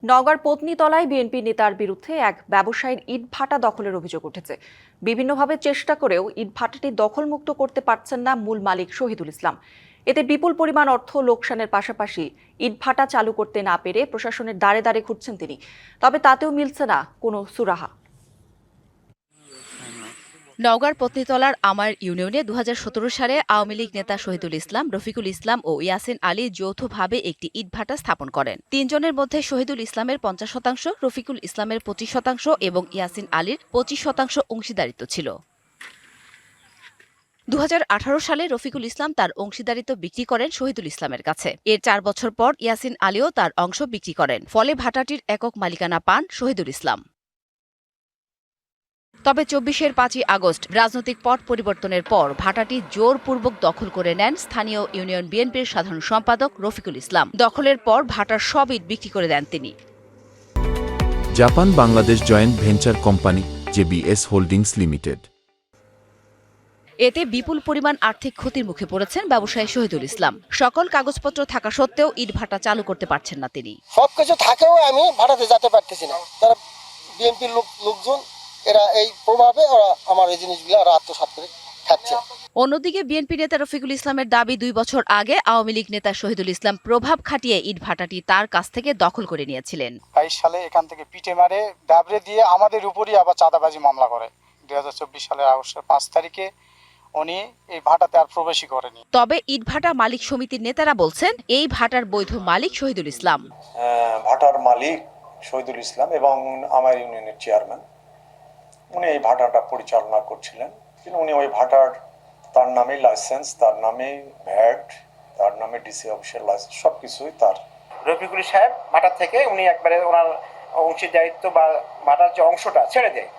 নওগাঁর পত্নীতলায় বিএনপি নেতার বিরুদ্ধে এক ব্যবসায়ীর ইটভাটা দখলের অভিযোগ উঠেছে। বিভিন্নভাবে চেষ্টা করেও ইটভাটাটি দখলমুক্ত করতে পারছেন না মূল মালিক শহীদুল ইসলাম। এতে বিপুল পরিমাণ অর্থ লোকসানের পাশাপাশি ইটভাটা চালু করতে না পেরে প্রশাসনের দ্বারে দ্বারে ঘুরছেন তিনি। তবে তাতেও মিলছে না কোনো সুরাহা। নওগাঁর পত্নীতলার আমার ইউনিয়নে ২০১৭ সালে আওয়ামী লীগ নেতা শহীদুল ইসলাম, রফিকুল ইসলাম ও ইয়াসিন আলী যৌথভাবে একটি ইটভাটা স্থাপন করেন। তিনজনের মধ্যে শহীদুল ইসলামের ৫০%, রফিকুল ইসলামের ২৫% এবং ইয়াসিন আলীর ২৫% অংশীদারিত্ব ছিল। ২০১৮ সালে রফিকুল ইসলাম তার অংশীদারিত্ব বিক্রি করেন শহীদুল ইসলামের কাছে। এর ৪ বছর পর ইয়াসিন আলীও তার অংশ বিক্রি করেন। ফলে ভাটাটির একক মালিকানা পান শহীদুল ইসলাম। তবে ২৪-এর ৫ই আগস্ট রাজনৈতিক পট পরিবর্তনের পর ভাটাটি জোরপূর্বক দখল করে নেন স্থানীয় ইউনিয়ন বিএনপির সাধারণ সম্পাদক রফিকুল ইসলাম। দখলের পর ভাটার সব ইট বিক্রি করে দেন তিনি। Japan Bangladesh joint venture company JBS holdings limited. এতে বিপুল পরিমাণ আর্থিক ক্ষতির মুখে পড়েছেন ব্যবসায়ী শহীদুল ইসলাম। সকল কাগজপত্র থাকা সত্ত্বেও ইট ভাটা চালু করতে পারছেন না তিনি। সবকিছু থাকেও আমি ভাটাতে যেতে পারতেছি না। তারা বিএনপির লোকজন এরা এই প্রভাবে ওরা আমার এই জিনিসগুলো ওরা আত্মসাৎ করে খাচ্ছে। অন্যদিকে বিএনপি নেতা রফিকুল ইসলামের দাবি ২ বছর আগে আওয়ামী লীগ নেতা শহীদুল ইসলাম প্রভাব খাটিয়ে ইট ভাটাটি তার কাছ থেকে দখল করে নিয়েছিলেন। ২২ সালে এখান থেকে পিটে মারে ডাবরে দিয়ে আমাদের উপরই আবার চাঁদাবাজি মামলা করে। ২০২৪ সালের আগস্টের ৫ তারিখে উনি এই ভাটাতে আর প্রবেশই করেনি। তবে ইটভাটা মালিক সমিতির নেতারা বলছেন এই ভাটার বৈধ মালিক শহীদুল ইসলাম। ভাটার মালিক শহীদুল ইসলাম এবং আমার ইউনিয়নের চেয়ারম্যান, উনি এই ভাটাটা পরিচালনা করছিলেন। কিন্তু উনি ওই ভাটার তার নামে লাইসেন্স, তার নামে ভ্যাট, তার নামে ডিসি অফিসের লাইসেন্স সবকিছুই তার। রফিকুল সাহেব ভাটার থেকে উনি একবারে ওনার অংশীদারিত্ব বা ভাটার যে অংশটা ছেড়ে দেয়।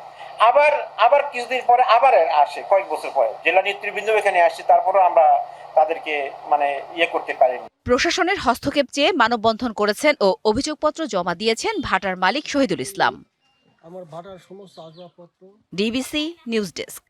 আবার কিছুদিন পরে আবার আসে, কয়েক বছর পরে জেলা নেতৃবৃন্দ এখানে আসছে, তারপরেও আমরা তাদেরকে করতে পারিনি। প্রশাসনের হস্তক্ষেপ চেয়ে মানববন্ধন করেছেন ও অভিযোগপত্র জমা দিয়েছেন ভাটার মালিক শহীদুল ইসলাম। আমার ভাটার সমস্ত আসবাবপত্র। DBC news desk.